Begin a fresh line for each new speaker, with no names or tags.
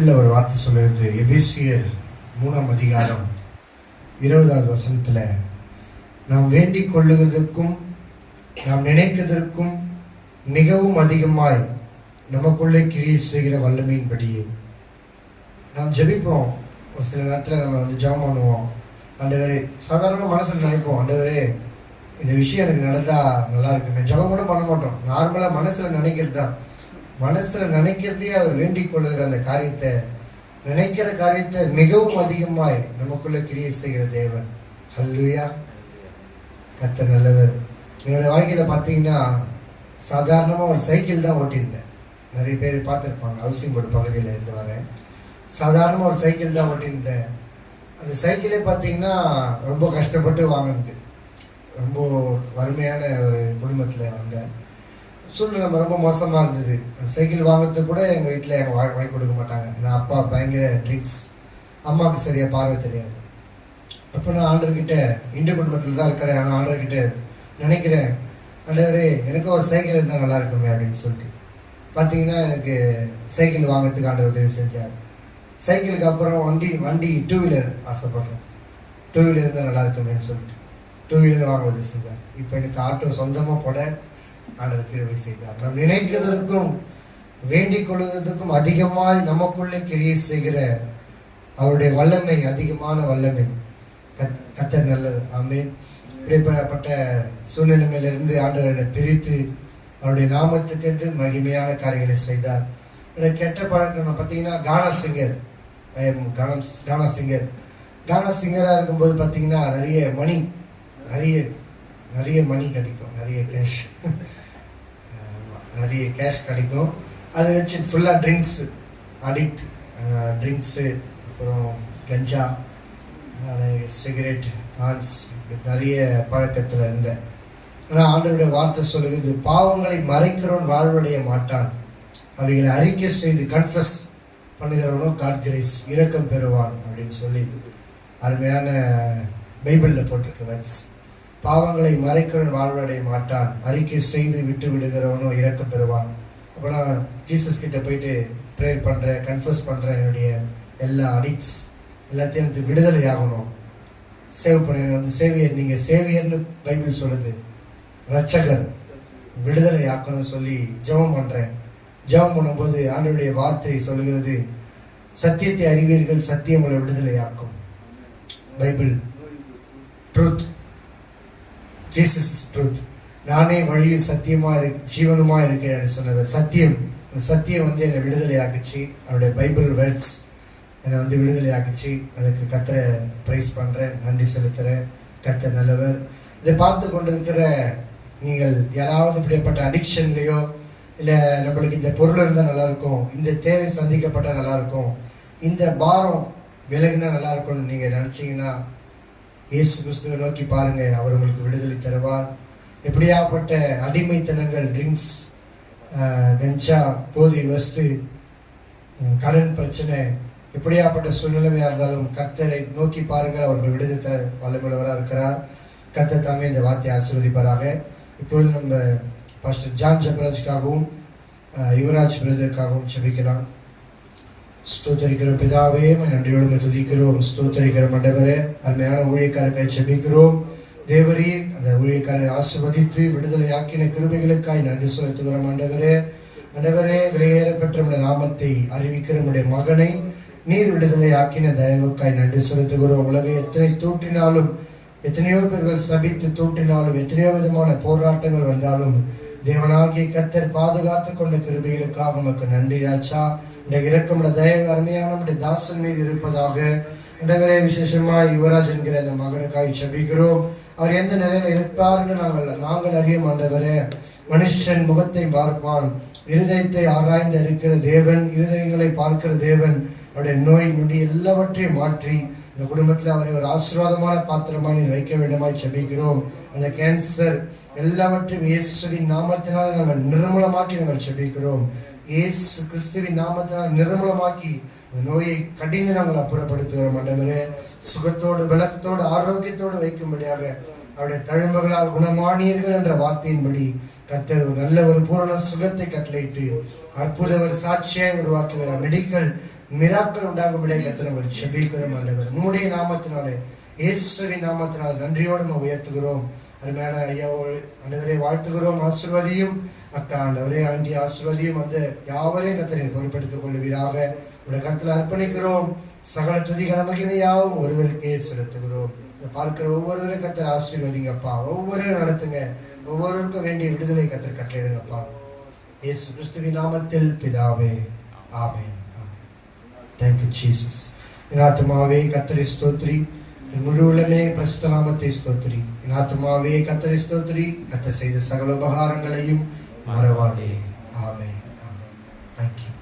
பைபிளில் ஒரு வார்த்தை சொல்லுறது, எபேசியர் 3ஆம் அதிகாரம் 20வது வசனத்தில், நாம் வேண்டிக் கொள்ளுவதற்கும் நாம் நினைக்கிறதற்கும் மிகவும் அதிகமாய் நமக்குள்ளே கிரியை செய்கிற வல்லமையின்படியே. நாம் ஜெபிப்போம், ஒரு சில நேரத்தில் நம்ம ஜெபம் பண்ணுவோம். ஆண்டவரே, சாதாரண மனசில் நினைப்போம், ஆண்டவரே இந்த விஷயம் எனக்கு நடந்தால் நல்லா இருக்குமே. ஜெபம் கூட பண்ண மாட்டோம், நார்மலாக மனசில் நினைக்கிறது தான். மனசில் நினைக்கிறதே அவர் வேண்டிக் கொள்ளுகிற அந்த காரியத்தை, நினைக்கிற காரியத்தை மிகவும் அதிகமாய் நமக்குள்ளே கிரியை செய்கிற தேவன். ஹல்லேலூயா, கர்த்தர் நல்லவர். என்னோடய வாழ்க்கையில் பார்த்தீங்கன்னா, சாதாரணமாக ஒரு சைக்கிள் தான் ஓட்டியிருந்தேன். நிறைய பேர் பார்த்துருப்பாங்க, ஹவுசிங் போர்டு பகுதியில் இருந்து வரேன். சாதாரணமாக ஒரு சைக்கிள் தான் ஓட்டியிருந்தேன். அந்த சைக்கிளே பார்த்தீங்கன்னா ரொம்ப கஷ்டப்பட்டு வாங்கினது. ரொம்ப வறுமையான ஒரு குடும்பத்தில் வந்தேன். சூழ்நிலை ரொம்ப மோசமாக இருந்தது. அந்த சைக்கிள் வாங்குறதுக்கு கூட எங்கள் வீட்டில் எங்கள் வாங்கி கொடுக்க மாட்டாங்க. நான் அப்பா பயங்கர ட்ரிங்க்ஸ், அம்மாவுக்கு சரியாக பார்வை தெரியாது. அப்போ நான் ஆண்டவர்கிட்ட, இந்து குடும்பத்தில் தான் இருக்கிறேன், ஆனால் ஆண்டவர்கிட்ட நினைக்கிறேன், ஆண்டவரே எனக்கும் ஒரு சைக்கிள் இருந்தால் நல்லா இருக்குமே அப்படின்னு சொல்லிட்டு. பார்த்தீங்கன்னா எனக்கு சைக்கிள் வாங்குறதுக்கு ஆண்டவர் உதவி செஞ்சார். சைக்கிளுக்கு அப்புறம் வண்டி 2 வீலர் ஆசைப்படுறேன். 2 வீலர் இருந்தால் நல்லா இருக்குமேன்னு சொல்லிட்டு 2 வீலர் வாங்க உதவி செஞ்சார். இப்போ எனக்கு ஆட்டோ சொந்தமாக போட ஆண்டவர் கிருபை செய்தார். நாம் நினைக்கிறதற்கும் வேண்டிக் கொள்வதற்கும் அதிகமாய் நமக்குள்ளே கிரியை செய்கிற அவருடைய வல்லமை, அதிகமான வல்லமை. கர்த்தர் நல்லவர். ஆமென். இப்படிப்பட்ட சூழ்நிலையிலிருந்து ஆண்டவர் என்னை பிரித்து அவருடைய நாமத்துக்கென்று மகிமையான காரியங்களை செய்தார். என்னோட கெட்ட பழக்கம் பார்த்தீங்கன்னா, கானா சிங்கராக இருக்கும்போது பார்த்தீங்கன்னா நிறைய மணி கிடைக்கும், நிறைய கேஷ் கிடைக்கும். அதை வச்சு ஃபுல்லாக ட்ரிங்க்ஸு, அப்புறம் கஞ்சா, சிகரெட், ஹான்ஸ், நிறைய பழக்கத்தில் இருந்தேன். ஆனால் ஆண்டவருடைய வார்த்தை சொல்லுகிறது, பாவங்களை மறைக்கிறவன் வாழ்வடைய மாட்டான், அவைகளை அறிக்கை செய்து கன்ஃபஸ் பண்ணுகிறவனோ காட் கிரேஸ், இரக்கம் பெறுவான் அப்படின்னு சொல்லி அருமையான பைபிளில் போட்டிருக்க வேர்ட்ஸ். பாவங்களை மறைக்கிறவன் வாழ்வடைய மாட்டான், அறிக்கை செய்து விட்டு விடுகிறவனோ இரக்கம் பெறுவான். அப்போ நான் ஜீசஸ் கிட்ட போயிட்டு ப்ரேயர் பண்ணுறேன், கன்ஃபஸ் பண்ணுறேன், என்னுடைய எல்லா அடிக்ட்ஸ் எல்லாத்தையும் எனக்கு விடுதலை ஆகணும், சேவ் பண்ண சேவியர், நீங்கள் சேவியர்னு பைபிள் சொல்லுது, ரட்சகர், விடுதலை ஆக்கணும்னு சொல்லி ஜெபம் பண்ணுறேன். ஜெபம் பண்ணும்போது ஆண்டவருடைய வார்த்தை சொல்லுகிறது, சத்தியத்தை அறிவீர்கள், சத்தியம் உங்களை விடுதலை ஆக்கும். பைபிள் ட்ரூத், ஜீசஸ் ட்ரூத், நானே வழியில் சத்தியமாக ஜீவனுமாக இருக்கிறேன் சொன்னவர். சத்தியம் என்னை விடுதலை ஆக்குச்சு. அவருடைய பைபிள் வேர்ட்ஸ் என்னை விடுதலை ஆக்குச்சு. அதுக்கு கர்த்தரை ப்ரைஸ் பண்ணுறேன், நன்றி செலுத்துகிறேன். கர்த்தர் நல்லவர். இதை பார்த்து கொண்டிருக்கிற நீங்கள் யாராவது இப்படிப்பட்ட அடிக்ஷன்லையோ, இல்லை நம்மளுக்கு இந்த பொருள் இருந்தால் நல்லாயிருக்கும், இந்த தேவை சந்திக்கப்பட்டால் நல்லாயிருக்கும், இந்த பாரம் விலகினா நல்லாயிருக்கும்னு நீங்கள் நினச்சிங்கன்னா, இயேசு கிறிஸ்துவை நோக்கி பாருங்கள், அவர் உங்களுக்கு விடுதலை தருவார். எப்படியாப்பட்ட அடிமைத்தனங்கள், ட்ரிங்க்ஸ், கஞ்சா, போதை வஸ்து, கடன் பிரச்சனை, எப்படியாப்பட்ட சூழ்நிலையாக இருந்தாலும் கர்த்தரை நோக்கி பாருங்கள், அவர்கள் விடுதலை தர வல்லமையுள்ளவராக இருக்கிறார். கர்த்தர் தாமே இந்த வார்த்தையை ஆசீர்வதிப்பாராக. இப்பொழுது நம்ம பாஸ்டர் ஜான் ஜெபராஜ்காகவும் யுவராஜ் பிரதருக்காகவும் ஜெபிக்கலாம். ஸ்தோத்தரிக்கிறோம் பிதாவே, நன்றியோடு துதிக்கிறோம். ஸ்தோத்தரிக்கிறோம் ஆண்டவரே, அருமையான ஊழியக்காரர்களை ஜெபிக்கிறோம். தேவரீர் அந்த ஊழியக்காரரை ஆசீர்வதித்து விடுதலை ஆக்கின கிருபைகளுக்காய் நன்றி செலுத்துகிறோம். ஆண்டவரே, வெளியேற பெற்ற நம்முடைய நாமத்தை அறிவிக்கிற நம்முடைய மகனை நீர் விடுதலை ஆக்கின தயவுக்காய் நன்றி செலுத்துகிறோம். உலகை எத்தனை தூற்றினாலும், எத்தனையோ பேர்கள் சபித்து தூற்றினாலும், எத்தனையோ விதமான போராட்டங்கள் வந்தாலும், தேவனாகிய கர்த்தர் பாதுகாத்து கொண்ட கிருபைகளுக்காக உமக்கு நன்றி ராஜா. இந்த இரக்கமுடைய தயவு அருமையான நம்முடைய தாசன் மீது இருப்பதாக. ஆண்டவரே, விசேஷமாக யுவராஜ் என்கிற அந்த மகனுக்காக ஜெபிக்கிறோம். அவர் எந்த நிலையில் இருப்பார்னு நாங்கள் அறியும். ஆண்டவரே, மனுஷன் முகத்தை பார்ப்பான், இருதயத்தை ஆராய்ந்து இருக்கிற தேவன், இருதயங்களை பார்க்கிற தேவன். அவருடைய நோய் நொடி எல்லாவற்றையும் மாற்றி இந்த குடும்பத்தில் அவரை ஒரு ஆசீர்வாதமான பாத்திரமாக வைக்க வேண்டுமாய் ஜெபிக்கிறோம். அந்த கேன்சர் எல்லாவற்றையும் இயேசுவின் நாமத்தினால் நாங்கள் நிர்மூலமாக்கி நாங்கள் ஜெபிக்கிறோம். இயேசு கிறிஸ்துவின் நாமத்தினால் நிர்மூலமாக்கி அந்த நோயை கடிந்து நாங்கள் அப்புறப்படுத்துகிறோம். ஆண்டவரே, சுகத்தோடு பலத்தோடு ஆரோக்கியத்தோடு வைக்கும்படியாக அவருடைய தழும்புகளால் குணமானீர்கள் என்ற வார்த்தையின்படி கர்த்தர் நல்ல ஒரு பூரண சுகத்தை கட்டளையிட்டு அற்புத ஒரு சாட்சியாய் உருவாக்குகிறார். மெடிக்கல் மிராக்கள் உண்டாகும்படியாக கர்த்தர் நாங்கள் ஜெபிக்கிறோம் ஆண்டவர். உம்முடைய நாமத்தினாலே, இயேசுவின் நாமத்தினால் நன்றியோடு நம்ம உயர்த்துகிறோம். அருமையான ஐயா ஆண்டவரை வாழ்த்துகிறோம். ஆசீர்வதியும் அக்கா ஆண்டவரே, ஆண்டி ஆசீர்வதியும். அந்த யாவரையும் கர்த்தரை பொறுப்படுத்திக் கொள்ளுவீராக. உடைய கருத்தில் அர்ப்பணிக்கிறோம். சகல துதிகன மகிமையாவும் ஒருவருக்கே செலுத்துகிறோம். இதை பார்க்கிற ஒவ்வொருவரும் கர்த்தர் ஆசீர்வதிங்கப்பா. ஒவ்வொருவரும் நடத்துங்க. ஒவ்வொருவருக்கும் வேண்டிய விடுதலை கர்த்தர் கட்டளையிடுங்கப்பா. இயேசு கிறிஸ்துவின் நாமத்தில் பிதாவே, ஆமென். Thank you, Jesus. என் ஆத்துமாவே கர்த்தரை ஸ்தோத்திரி, என் முழு உள்ளமே பரிசுத்த நாமத்தை ஸ்தோத்திரி. என் ஆத்துமாவே கர்த்தரை ஸ்தோத்திரி, கர்த்தர் செய்த சகல உபகாரங்களையும் மறவாதே. ஆமென். Thank you.